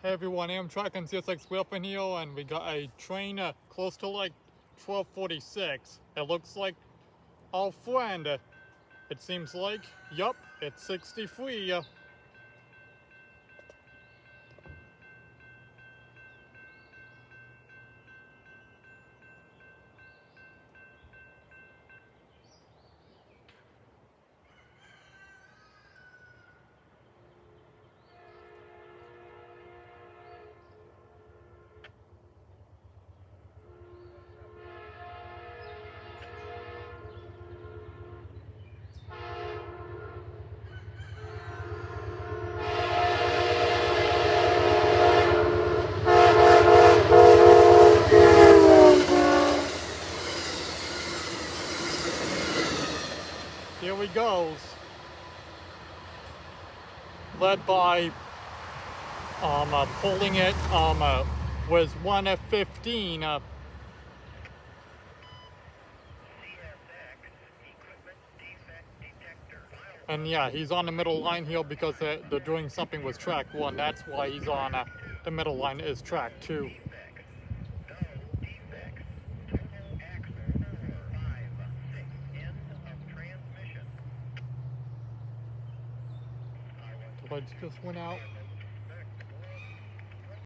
Hey everyone, Amtrak and CSX Wilpin here, and we got a train close to like 12:46. It looks like our friend. It seems like, yup, it's 63. Here he goes. Led by pulling it was 1 of 15. And yeah, he's on the middle line here because they're doing something with track 1. That's why he's on the middle line is track 2. The lights just went out.